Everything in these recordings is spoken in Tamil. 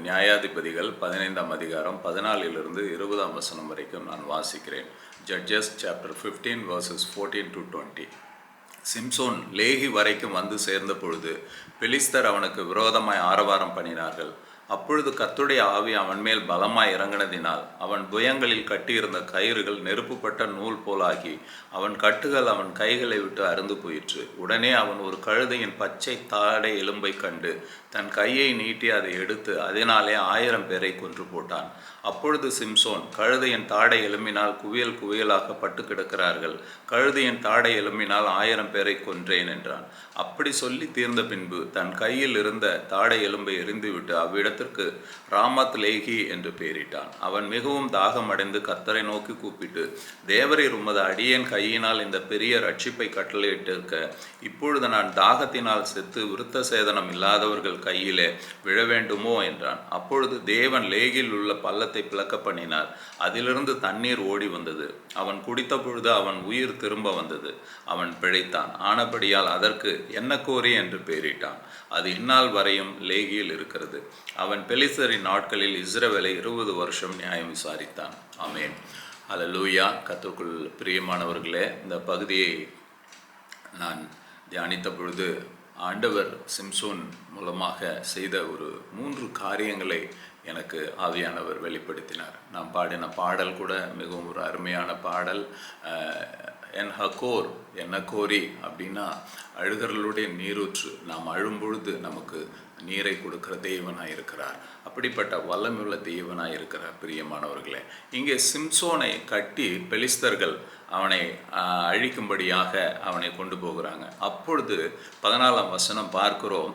நியாயாதிபதிகள் 15ஆம் அதிகாரம் 14 20 வசனம் வரைக்கும் நான் வாசிக்கிறேன். Judges chapter 15 verses 14 to 20. Samson Lekhi வரைக்கும் வந்து சேர்ந்த பொழுது பெலிஸ்தர் அவனுக்கு விரோதமாய் ஆரவாரம் பண்ணினார்கள். அப்பொழுது கர்த்தருடைய ஆவி அவன் மேல் பலமாய் இறங்கினதினால் அவன் புயங்களில் கட்டியிருந்த கயிறுகள் நெருப்புப்பட்ட நூல் போலாகி அவன் கட்டுகள் அவன் கைகளை விட்டு அருந்து போயிற்று. உடனே அவன் ஒரு கழுதையின் பச்சை தாடை எலும்பை கண்டு தன் கையை நீட்டி அதை எடுத்து அதனாலே 1000 பேரை கொன்று போட்டான். அப்பொழுது சிம்சோன், கழுதையின் தாடை எலும்பினால் குவியல் குவியலாக பட்டு கிடக்கிறார்கள், கழுதையின் தாடை எலும்பினால் 1000 பேரை கொன்றேன் என்றான். அப்படி சொல்லி தீர்ந்த பின்பு தன் கையில் இருந்த தாடை எலும்பை எறிந்துவிட்டு அவ்விடத்திற்கு ராமத் லேகி என்று பெயரிட்டான். அவன் மிகவும் தாகமடைந்து கர்த்தரை நோக்கி கூப்பிட்டு, தேவரீர் உமது அடியேன் கையினால் இந்த பெரிய ரட்சிப்பை கட்டளையிட்டிருக்க இப்பொழுது நான் தாகத்தினால் செத்து விருத்த சேதனம் இல்லாதவர்கள் கையிலே விழ வேண்டுமோ என்றான். அப்பொழுது தேவன் லேகில் உள்ள பள்ளத்தை பிளக்க பண்ணினார். அதிலிருந்து தண்ணீர் ஓடி வந்தது. அவன் குடித்த பொழுது அவன் உயிர் திரும்ப வந்தது. அவன் பிழைத்தான். ஆனபடியால் அதற்கு எண்ணக்கோரி என்று பெயரிட்டான். அது இந்நாள் வரையும் லேகியில் இருக்கிறது. அவன் பெலிஸ்தரின் நாட்களில் இஸ்ரவேலை 20 வருஷம் நியாயம் விசாரித்தான். ஆமென். அல்லேலூயா. கர்த்தருக்குள் பிரியமானவர்களே, இந்த பகுதியை நான் தியானித்த பொழுது ஆண்டவர் சிம்சோன் மூலமாக செய்த ஒரு 3 காரியங்களை எனக்கு ஆவியானவர் வெளிப்படுத்தினார். நாம் பாடின பாடல் கூட மிகவும் ஒரு அருமையான பாடல். என் ஹக்கோர், என்ன கோரி அப்படின்னா அழுகிறலுடைய நீரூற்று. நாம் அழும்பொழுது நமக்கு நீரை கொடுக்கிற தேவனாக இருக்கிறார். அப்படிப்பட்ட வல்லமையுள்ள தேவனாக இருக்கிறார். பிரியமானவர்களே, இங்கே சிம்சோனை கட்டி பெலிஸ்தர்கள் அவனை அழிக்கும்படியாக அவனை கொண்டு போகிறாங்க. அப்பொழுது 14ஆம் வசனம் பார்க்கிறோம்.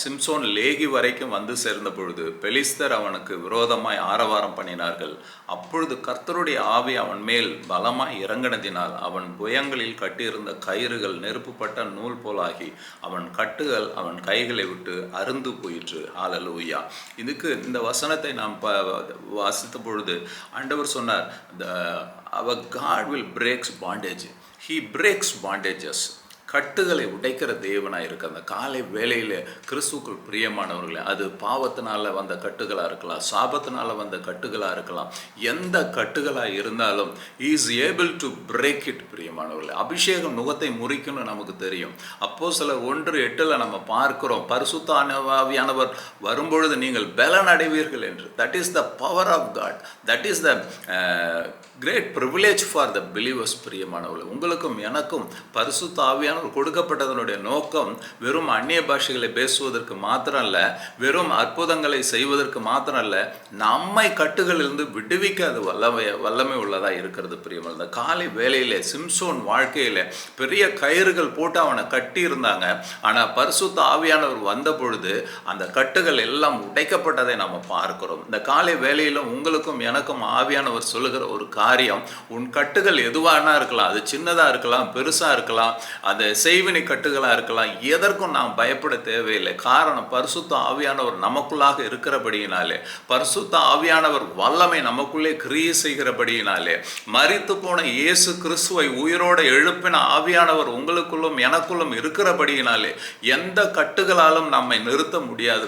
சிம்சோன் லேகி வரைக்கும் வந்து சேர்ந்த பொழுது பெலிஸ்தர் அவனுக்கு விரோதமாய் ஆரவாரம் பண்ணினார்கள். அப்பொழுது கர்த்தருடைய ஆவி அவன் மேல் பலமாய் இறங்கினதினால் அவன் புயங்களில் கட்டியிருந்த கயிறுகள் நெருப்புப்பட்ட நூல் போலாகி அவன் கட்டுகள் அவன் கைகளை விட்டு அருந்து போயிற்று. ஹல்லேலூயா. இதுக்கு இந்த வசனத்தை நாம் வாசித்த பொழுது ஆண்டவர் சொன்னார், our God will breaks bondage. He breaks bondages. கட்டுகளை உடைக்கிற தேவனாக இருக்க அந்த காலை வேளையில் கிறிஸ்துவுக்குள் பிரியமானவர்களே, அது பாவத்தினால வந்த கட்டுகளாக இருக்கலாம், சாபத்தினால வந்த கட்டுகளாக இருக்கலாம், எந்த கட்டுகளாக இருந்தாலும் he is able to break it. பிரியமானவர்களே, அபிஷேகம் நுகத்தை முறிக்கும்னு நமக்கு தெரியும். அப்போஸ்தலர் 1:8 நம்ம பார்க்கிறோம், பரிசுத்த ஆவியானவர் வரும்பொழுது நீங்கள் பலன் அடைவீர்கள் என்று. That is the power of God. That is the great privilege for the believers. பிரியமானவர்களே, உங்களுக்கும் எனக்கும் பரிசுத்த ஆவியானவர் கொடுக்கப்பட்டதனுடைய நோக்கம் வெறும் அந்நிய பாஷைகளை பேசுவதற்கு மாத்திரம் அல்ல, வெறும் அற்புதங்களை செய்வதற்கு மாத்திரம் அல்ல, நம்மை கட்டுகளிலிருந்து விடுவிக்க அது வல்லமை உள்ளதா இருக்கிறது. பிரியமான காலை வேளையிலே சிம்சோன் வாழ்க்கையில பெரிய கயிறுகள் போட்டு அவனை கட்டி இருந்தாங்க. ஆனா பரிசுத்த ஆவியானவர் வந்த பொழுது அந்த கட்டுகள் எல்லாம் உடைக்கப்பட்டதை நம்ம பார்க்கிறோம். இந்த காலை வேளையிலும் உங்களுக்கும் எனக்கும் ஆவியானவர் சொல்லுகிற ஒரு காரியம், உன் கட்டுகள் எதுவானா இருக்கலாம், அது சின்னதா இருக்கலாம், பெருசா இருக்கலாம், அது செய்வினை கட்டுகளாக இருக்கலாம், எதற்கும் நாம் பயப்பட தேவையில்லை. காரணம், பரிசுத்த ஆவியானவர் நமக்குள்ளாக இருக்கிறபடியினாலே, பரிசுத்த ஆவியானவர் வல்லமை நமக்குள்ளே கிரியை செய்கிறபடியினாலே, மரித்து போன இயேசு கிறிஸ்துவை உயிரோடு எழுப்பின ஆவியானவர் உங்களுக்குள்ளும் எனக்குள்ளும் இருக்கிறபடியினாலே எந்த கட்டுகளாலும் நம்மை நிறுத்த முடியாது.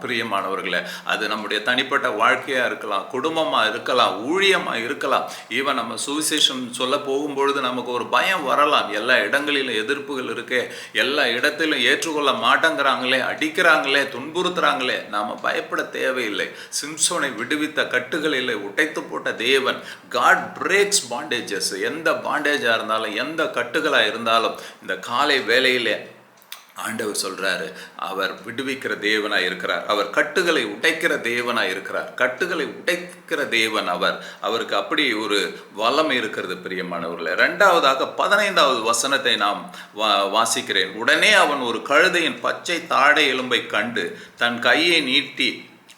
பிரியமானவர்களே, அது நம்முடைய தனிப்பட்ட வாழ்க்கையாக இருக்கலாம், குடும்பமாக இருக்கலாம், ஊழியமாக இருக்கலாம். ஈவன் நம்ம சுவிசேஷம் சொல்ல போகும்பொழுது நமக்கு ஒரு பயம் வரலாம். எல்லா இடங்களிலும் எதிர்ப்புகள் இருக்கு, எல்லா இடத்திலும் ஏற்றுக்கொள்ள மாட்டேங்கிறாங்களே, அடிக்கிறாங்களே, துன்புறுத்துறாங்களே. நாம பயப்பட தேவையில்லை. சிம்சோனை விடுவித்த கட்டுகளில் உடைத்து போட்ட தேவன். God breaks bandages. எந்த பாண்டேஜா இருந்தாலும், எந்த கட்டுகளா இருந்தாலும், இந்த காலை வேளையிலே ஆண்டவர் சொல்றாரு, அவர் விடுவிக்கிற தேவனாய் இருக்கிறார். அவர் கட்டுகளை உடைக்கிற தேவனாய் இருக்கிறார். கட்டுகளை உடைக்கிற தேவன் அவர். அவருக்கு அப்படி ஒரு வல்லமை இருக்கிறது. பிரியமானவர்களே, 2வதாக 15வது வசனத்தை நாம் வாசிக்கிறேன். உடனே அவன் ஒரு கழுதையின் பச்சை தாடை எலும்பை கண்டு தன் கையை நீட்டி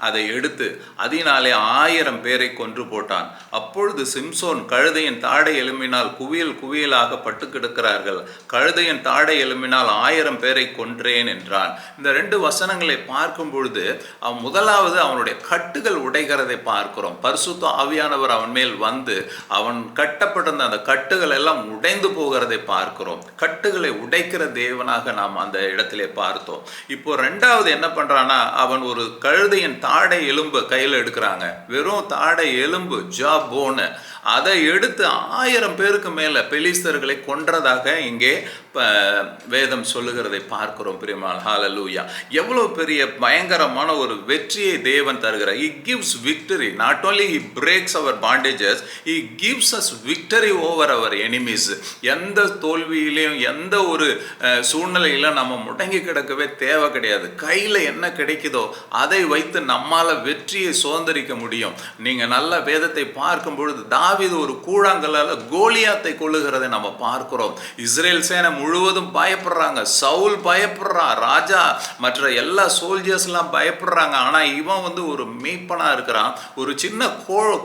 அதை எடுத்து அதனாலே 1000 பேரை கொன்று போட்டான். அப்பொழுது சிம்சோன், கழுதையின் தாடை எலும்பினால் குவியல் குவியலாக பட்டு கிடக்கிறார்கள், கழுதையின் தாடை எலும்பினால் 1000 பேரை கொன்றேன் என்றான். இந்த 2 வசனங்களை பார்க்கும் பொழுது அவன் முதலாவது அவனுடைய கட்டுகள் உடைகிறதை பார்க்கிறோம். பரிசுத்த ஆவியானவர் அவன் மேல் வந்து அவன் கட்டப்பட்டிருந்த அந்த கட்டுகள் எல்லாம் உடைந்து போகிறதை பார்க்கிறோம். கட்டுகளை உடைக்கிற தேவனாக நாம் அந்த இடத்திலே பார்த்தோம். இப்போ 2வது என்ன பண்றான்னா, அவன் ஒரு கழுதையின் தாடை எலும்பு கையில் எடுக்கிறாங்க, வெறும் தாடை எலும்பு, ஜா போனு, அதை எடுத்து 1000 பேருக்கு மேலே பெலிஸ்தர்களை கொன்றதாக இங்கே வேதம் சொல்லுகிறதை பார்க்கிறோம். பிரியமான ஹalleluya. எவ்வளவு பெரிய பயங்கரமான ஒரு வெற்றியை தேவன் தருகிறார். He gives victory. Not only he breaks our bondages, he gives us victory over our enemies. எந்த தோல்வியிலையும் எந்த ஒரு சூழ்நிலையில நம்ம முடங்கி கிடக்கவே தேவை கிடையாது. கையில் என்ன கிடைக்குதோ அதை வைத்து நம்மால வெற்றியை சுதந்திரிக்க முடியும். நீங்க நல்ல வேதத்தை பார்க்கும் பொழுது தாவீது ஒரு கூழாங்கல்லால கோலியாத்தை கொல்லுகிறதை நம்ம பார்க்கிறோம். இஸ்ரேல் சேனை முழுவதும் பயப்படுறாங்க, சவுல் பயப்படுறான், ராஜா மற்ற எல்லா சோல்ஜர்ஸ் எல்லாம் பயப்படுறாங்க. ஆனா இவன் ஒரு மீட்பனா இருக்கிறான். ஒரு சின்ன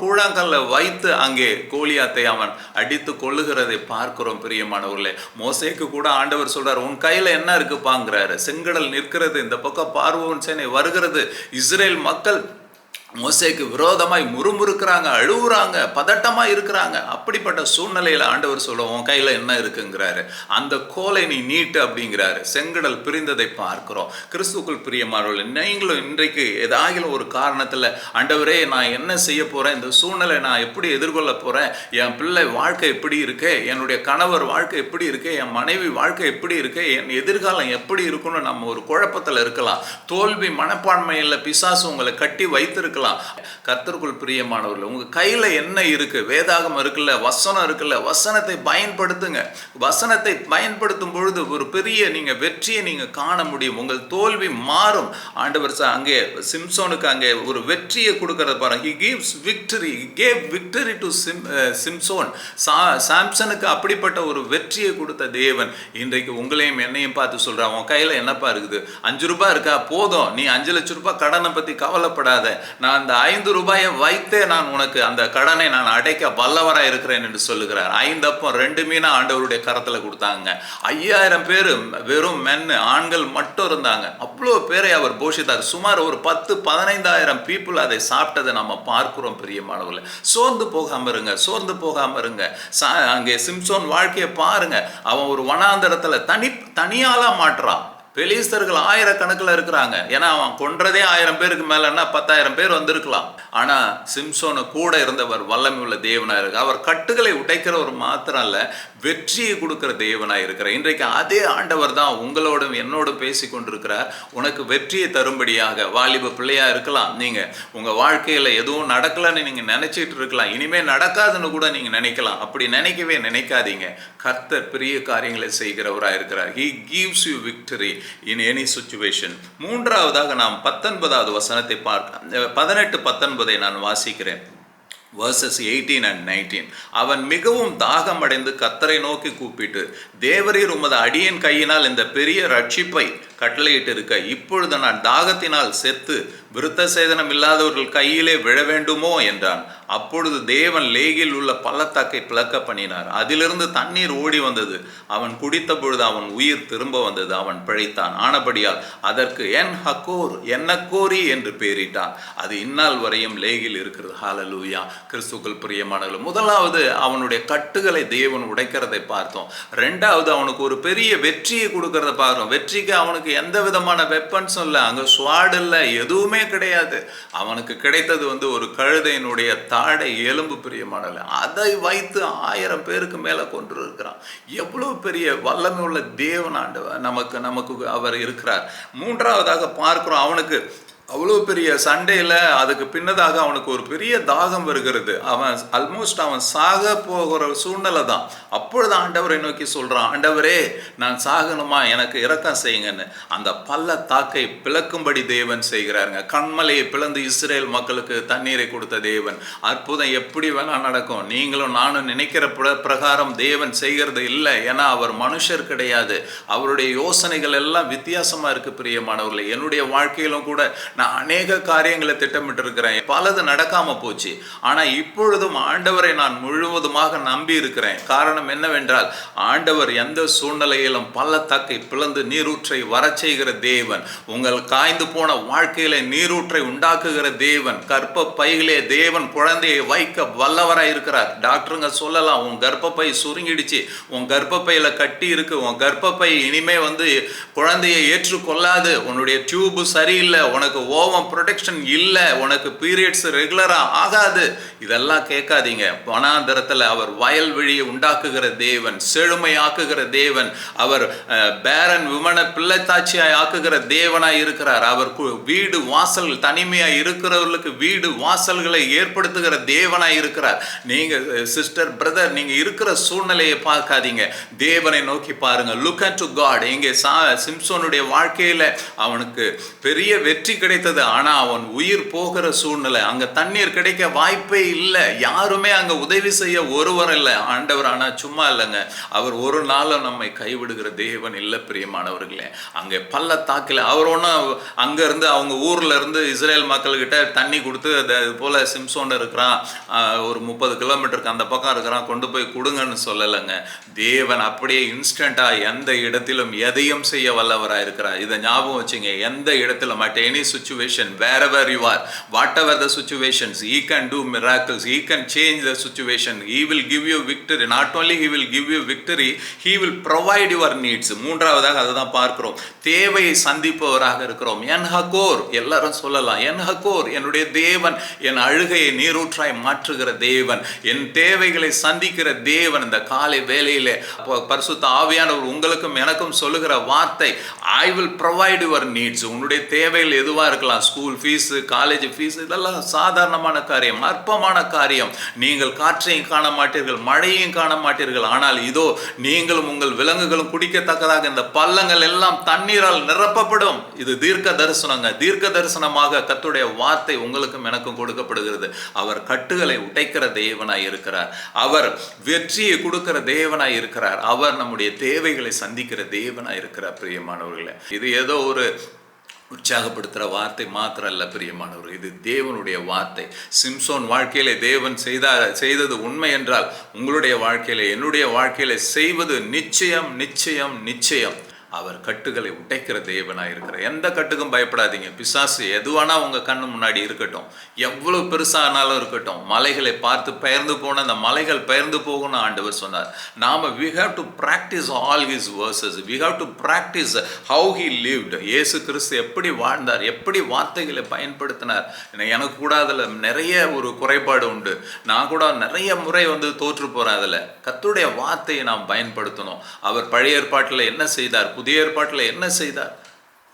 கூழாங்கல்ல வைத்து அங்கே கோலியாத்தை அவன் அடித்து கொள்ளுகிறதை பார்க்கிறோம். பிரியமானவர்களே, மோசேக்கு கூட ஆண்டவர் சொல்றார், உன் கையில என்ன இருக்குப்பாங்கிறாரு. செங்கடல் நிற்கிறது, இந்த பக்கம் பார்வோன் சேனை வருகிறது. இஸ்ரேல் மக்கள் மோசேக்கு விரோதமாய் முறுமுறுக்கிறாங்க, அழுவுறாங்க, பதட்டமா இருக்கிறாங்க. அப்படிப்பட்ட சூழ்நிலையில ஆண்டவர் சொல்லுவோம், உன் கையில என்ன இருக்குங்கிறாரு. அந்த கோலை நீ நீட்டு அப்படிங்கிறாரு. செங்கடல் பிரிந்ததை பார்க்கிறோம். கிறிஸ்துக்குள் பிரியமானவர்களே, நீங்களும் இன்றைக்கு ஏதாகிலும் ஒரு காரணத்துல ஆண்டவரே நான் என்ன செய்ய போறேன், இந்த சூழ்நிலை நான் எப்படி எதிர்கொள்ள போறேன், என் பிள்ளை வாழ்க்கை எப்படி இருக்கு, என்னுடைய கணவர் வாழ்க்கை எப்படி இருக்கு, என் மனைவி வாழ்க்கை எப்படி இருக்கு, என் எதிர்காலம் எப்படி இருக்குன்னு நம்ம ஒரு குழப்பத்துல இருக்கலாம். தோல்வி மனப்பான்மையில் பிசாசு உங்களை கட்டி வைத்திருக்கலாம். கர்த்தருக்குள் பிரியமானவர்கள், உங்க கையில என்ன இருக்கு? வேதாகம் இருக்குல்ல, வசனம் இருக்குல்ல, வசனத்தை பயன்படுத்துங்க. வசனத்தை பயன்படுத்தும் பொழுது ஒரு பெரிய நீங்க வெற்றியை நீங்க காண முடியும். உங்கள் தோல்வி மாறும். ஆண்டவர் அங்கே சிம்சோனுக்கு அங்கே ஒரு வெற்றியை கொடுக்கறத பாருங்க. he gives victory, he gave victory to Samson. சாம்சனுக்கு அப்படிப்பட்ட ஒரு வெற்றியை கொடுத்த தேவன் இன்றைக்கு உங்களையும் என்னையும் பார்த்து சொல்றான், உன் கையில என்னப்பா இருக்குது? 5 ரூபாய் இருக்கா? போதும், நீ 5 லட்சம் ரூபாய் கடனை பத்தி கவலைப்படாத. நான் அந்த 5 ரூபாயை வைத்தே நான் உனக்கு அந்த கடனை நான் அடைக்க வல்லவராக இருக்கிறேன் என்று சொல்லுகிறார். 5 அப்பம் 2 மீனை ஆண்டவருடைய கரத்தில் கொடுத்தாங்க. 5000 பேர் வெறும் ஆண்கள் மட்டும் இருந்தாங்க. அவ்வளோ பேரை அவர் போஷித்தார். சுமார் ஒரு 10-15,000 பீப்புள் அதை சாப்பிட்டதை நம்ம பார்க்கிறோம். பிரியமானவர்களே, சோர்ந்து போகாம இருங்க, சோர்ந்து போகாம இருங்க. அங்கே சிம்சோன் வாழ்க்கையை பாருங்க. அவன் ஒரு வனாந்தரத்தில் தனியாலா மாட்டுறான். பெலிஸ்தர்கள் 1000 கணக்கில் இருக்கிறாங்க. ஏன்னா அவன் கொன்றதே 1000 பேருக்கு மேலன்னா 10,000 பேர் வந்திருக்கலாம். ஆனா சிம்சோனு கூட இருந்தவர் வல்லமை உள்ள தேவனாக இருக்கு. அவர் கட்டுகளை உடைக்கிறவர் மாத்திரம் அல்ல, வெற்றியை கொடுக்கிற தேவனாக இருக்கிறார். இன்றைக்கு அதே ஆண்டவர் தான் உங்களோடும் என்னோடும் பேசி கொண்டிருக்கிறார். உனக்கு வெற்றியை தரும்படியாக. வாலிப பிள்ளையா இருக்கலாம், நீங்க உங்க வாழ்க்கையில எதுவும் நடக்கலன்னு நீங்க நினைச்சிட்டு இருக்கலாம், இனிமே நடக்காதுன்னு கூட நீங்க நினைக்கலாம். அப்படி நினைக்கவே நினைக்காதீங்க. கர்த்தர் பெரிய காரியங்களை செய்கிறவராக இருக்கிறார். He gives you victory in any situation. மூன்றாவதாக நாம் 19வது வசனத்தை பார்க்க 18-19 நான் வாசிக்கிறேன். verses 18 and 19. அவன் மிகவும் தாகம் அடைந்து கர்த்தரை நோக்கி கூப்பிட்டு, தேவரீர் உமது அடியேன் கையினால் இந்த பெரிய ரட்சிப்பை கட்டளையிட்டு இருக்க, இப்பொழுது நான் தாகத்தினால் செத்து விருத்த சேதனம் இல்லாதவர்கள் கையிலே விழ வேண்டுமோ என்றான். அப்பொழுது தேவன் லேகில் உள்ள பள்ளத்தாக்கை பிளக்க பண்ணினார். அதிலிருந்து தண்ணீர் ஓடி வந்தது. அவன் குடித்த பொழுது அவன் உயிர் திரும்ப வந்தது. அவன் பிழைத்தான். ஆனபடியால் அதற்கு என்னக்கோரி என்று பெயரிட்டான். அது இந்நாள் வரையும் லேகில் இருக்கிறது. ஹalleluya. கிறிஸ்துவுக்குள் பிரியமானவர்களே, முதலாவது அவனுடைய கட்டுகளை தேவன் உடைக்கிறதை பார்த்தோம். ரெண்டாவது அவனுக்கு ஒரு பெரிய வெற்றியை கொடுக்கறத பார்த்தோம். வெற்றிக்கு அவனுக்கு எந்த விதமான வெப்பன்ஸும் இல்லை, அங்க ஸ்வாட் இல்லை, எதுவுமே கிடையாது. அவனுக்கு கிடைத்தது ஒரு கழுதையினுடைய தாடை எலும்பு. பிரியமானவர்களே, அதை வைத்து 1000 பேருக்கு மேல கொண்டு இருக்கிறான். எவ்வளவு பெரிய வல்லமை உள்ள தேவன் ஆண்டவர் நமக்கு அவர் இருக்கிறார். மூன்றாவதாக பார்க்கிறோம், அவனுக்கு அவ்வளோ பெரிய சண்டையில் அதுக்கு பின்னதாக அவனுக்கு ஒரு பெரிய தாகம் வருகிறது. அவன் சாக போகிற சூழ்நிலை தான். அப்பொழுது ஆண்டவரை நோக்கி சொல்கிறான், ஆண்டவரே நான் சாகணுமா, எனக்கு இரக்கம் செய்யுங்கன்னு. அந்த பள்ளத்தாக்கை பிளக்கும்படி தேவன் செய்கிறாருங்க. கண்மலையை பிளந்து இஸ்ரேல் மக்களுக்கு தண்ணீரை கொடுத்த தேவன். அற்புதம் எப்படி வேணால் நடக்கும். நீங்களும் நானும் நினைக்கிற பிரகாரம் தேவன் செய்கிறது இல்லை. ஏன்னா அவர் மனுஷர் கிடையாது. அவருடைய யோசனைகள் எல்லாம் வித்தியாசமாக இருக்குது. பிரியமானவர்களே, என்னுடைய வாழ்க்கையிலும் கூட நான் அநேக காரியங்களை திட்டமிட்டு இருக்கிறேன், பலது நடக்காம போச்சு. ஆனா இப்பொழுதும் ஆண்டவரை நான் முழுவதுமாக நம்பி இருக்கிறேன். காரணம் என்னவென்றால், ஆண்டவர் எந்த சூழ்நிலையிலும் பள்ளத்தாக்கை பிளந்து நீரூற்றை வரச் செய்கிற தேவன். உங்கள் காய்ந்து போன வாழ்க்கையில நீரூற்றை உண்டாக்குகிற தேவன். கர்ப்ப பையிலே தேவன் குழந்தையை வைக்க வல்லவராய் இருக்கிறார். டாக்டருங்க சொல்லலாம், உன் கர்ப்பப்பை சுருங்கிடுச்சு, உன் கர்ப்பப்பையில கட்டி இருக்கு, உன் கர்ப்பப்பை இனிமே குழந்தையை ஏற்றுக்கொள்ளாது, உன்னுடைய டியூப் சரியில்லை, உனக்கு ஓவம் ப்ரொடெக்ஷன் இல்லை, உனக்கு பீரியட்ஸ் ரெகுலராக ஆகாது, இதெல்லாம் கேட்காதீங்க. வனாந்தரத்தில் அவர் வயல்வெளியை உண்டாக்குகிற தேவன், செழுமையாக்குகிற தேவன், அவர் பேரன் விமன பிள்ளைத்தாட்சியாய் ஆக்குகிற தேவனாய் இருக்கிறார். அவர் வீடு வாசல் தனிமையாக இருக்கிறவர்களுக்கு வீடு வாசல்களை ஏற்படுத்துகிற தேவனாய் இருக்கிறார். நீங்கள் சிஸ்டர் பிரதர், நீங்கள் இருக்கிற சூழ்நிலையை பார்க்காதீங்க, தேவனை நோக்கி பாருங்க. Look unto God. இங்கே சிம்சோனுடைய வாழ்க்கையில் அவனுக்கு பெரிய வெற்றி கிடைத்தது, ஆனால் அவன் உயிர் போகிற சூழ்நிலை, அங்கே தண்ணீர் கிடைக்க வாய்ப்பே இல்லை, யாருமே அங்கே உதவி செய்ய ஒருவர் இல்லை. ஆண்டவர் ஆனால் சும்மா இல்லைங்க, அவர் ஒரு நாளும் நம்மை கைவிடுகிற தேவன் இல்லை பிரியமானவர்களே. அங்கே பள்ளத்தாக்கில் அவர் ஒன்றும் அங்கேருந்து அவங்க ஊரில் இருந்து இஸ்ரேல் மக்கள்கிட்ட தண்ணி கொடுத்து அது போல் சிம்சோன் இருக்கிறான், ஒரு 30 கிலோமீட்டருக்கு அந்த பக்கம் இருக்கிறான், கொண்டு போய் கொடுங்கன்னு சொல்லலைங்க. தேவன் அப்படியே இன்ஸ்டண்ட்டாக எந்த இடத்திலும் எதையும் செய்ய வல்லவராக இருக்கிறார். இதை ஞாபகம் வச்சுங்க. எந்த இடத்திலும், at any situation, wherever you are, whatever the situations, he can do miracles, he can change the situation, he will give you victory. Not only he will give you victory, he will provide your needs. மூன்றாவதாக அதுதான் பார்க்கிறோம், தேவையை சந்திப்பவராக இருக்கிறோம். என் ஹகோர், எல்லாரும் சொல்லலாம், என் ஹகோர், என்னுடைய தேவன், என் அழுகையை நீரூற்றாய் மாற்றுகிற தேவன், என் தேவைகளை சந்திக்கிற தேவன். இந்த காலை வேளையிலே பரிசுத்த ஆவியானவர் உங்களுக்கும் எனக்கும் சொல்லுகிற வார்த்தை, I will provide your needs. உன்னுடைய தேவைகள் எதுவாக இருக்கலாம், ஸ்கூல் ஃபீஸ், காலேஜ் ஃபீஸ், இதெல்லாம் சாதாரணமான காரியம், அற்பமான காரியம். நீங்கள் காற்றையும் காண மாட்டீர்கள், மழையையும் காண மாட்டீர்கள், ஆனால் இதோ நீங்களும் உங்கள் விலங்குகளும் குடிக்கத்தக்கதாக இந்த பள்ளங்கள் எல்லாம் தண்ணீரால் நிரப்பப்படும். இது தீர்க்க தரிசனங்க. தீர்க்க தரிசனமாக கர்த்தருடைய வார்த்தை உங்களுக்கும் எனக்கும் கொடுக்கப்படுகிறது. அவர் கட்டுகளை உடைக்கிற தேவனாய் இருக்கிறார், அவர் வெற்றியை கொடுக்கிற தேவனாய் இருக்கிறார், அவர் நம்முடைய தேவைகளை சந்திக்கிற தேவனாய் இருக்கிறார். பிரியமானவர்களே, இது ஏதோ ஒரு உற்சாகப்படுத்துகிற வார்த்தை மாத்திரம் அல்ல பிரியமானவர், இது தேவனுடைய வார்த்தை. சிம்சோன் வாழ்க்கையிலே தேவன் செய்தது உண்மை என்றால் உங்களுடைய வாழ்க்கையில, என்னுடைய வாழ்க்கையில செய்வது நிச்சயம் நிச்சயம் நிச்சயம். அவர் கட்டுகளை உடைக்கிற தேவனாக இருக்கிறார். எந்த கட்டுக்கும் பயப்படாதீங்க. பிசாசு எதுவானா உங்கள் கண்ணு முன்னாடி இருக்கட்டும், எவ்வளோ பெருசானாலும் இருக்கட்டும், மலைகளை பார்த்து பெயர்ந்து போன அந்த மலைகள் பெயர்ந்து போகணும்னு ஆண்டவர் சொன்னார். நாம் we have to practice all his verses, we have to practice how he lived. இயேசு கிறிஸ்து எப்படி வாழ்ந்தார், எப்படி வார்த்தைகளை பயன்படுத்தினார். எனக்கு கூட அதில் நிறைய ஒரு குறைபாடு உண்டு, நான் கூட நிறைய முறை தோற்று போகிறேன். அதில் கர்த்தருடைய வார்த்தையை நாம் பயன்படுத்தணும். அவர் பழைய ஏற்பாட்டில் என்ன செய்தார், புதிய ஏற்பாட்டில் என்ன செய்தார்,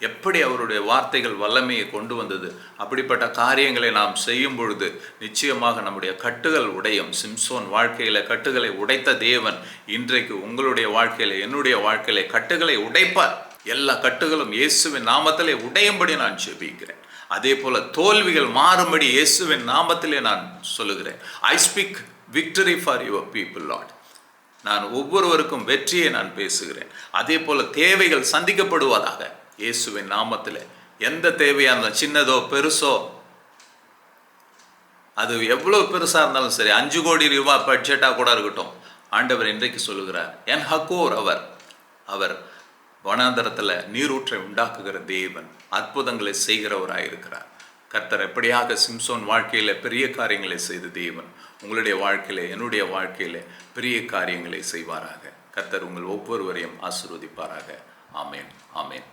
எப்படி அவருடைய வார்த்தைகள் வல்லமையை கொண்டு வந்தது, அப்படிப்பட்ட காரியங்களை நாம் செய்யும் பொழுது நிச்சயமாக நம்முடைய கட்டுகள் உடையும். சிம்சோன் வாழ்க்கையில் கட்டுகளை உடைத்த தேவன் இன்றைக்கு உங்களுடைய வாழ்க்கையில், என்னுடைய வாழ்க்கையில கட்டுகளை உடைப்பார். எல்லா கட்டுகளும் இயேசுவின் நாமத்திலே உடையும்படி நான் ஜெபிக்கிறேன். அதே போல தோல்விகள் மாறும்படி இயேசுவின் நாமத்திலே நான் சொல்லுகிறேன். I speak victory for your people, Lord. நான் ஒவ்வொருவருக்கும் வெற்றியை நான் பேசுகிறேன். அதே போல தேவைகள் சந்திக்கப்படுவதாக இயேசுவின் நாமத்தில். எந்த தேவையாக இருந்தாலும், சின்னதோ பெருசோ, அது எவ்வளோ பெருசாக இருந்தாலும் சரி, 5 கோடி ரூபாய் பட்ஜெட்டாக கூட இருக்கட்டும், ஆண்டவர் இன்றைக்கு சொல்லுகிறார், என் ஹக்கோர். அவர் வனாந்தரத்தில் நீரூற்றை உண்டாக்குகிற தேவன், அற்புதங்களை செய்கிறவராயிருக்கிறார். கர்த்தர் எப்படியாக சிம்சோன் வாழ்க்கையில் பெரிய காரியங்களை செய்த தேவன் உங்களுடைய வாழ்க்கையில, என்னுடைய வாழ்க்கையில பெரிய காரியங்களை செய்வாராக. கர்த்தர் உங்கள் ஒவ்வொருவரையும் ஆசீர்வதிப்பாராக. ஆமேன், ஆமேன்.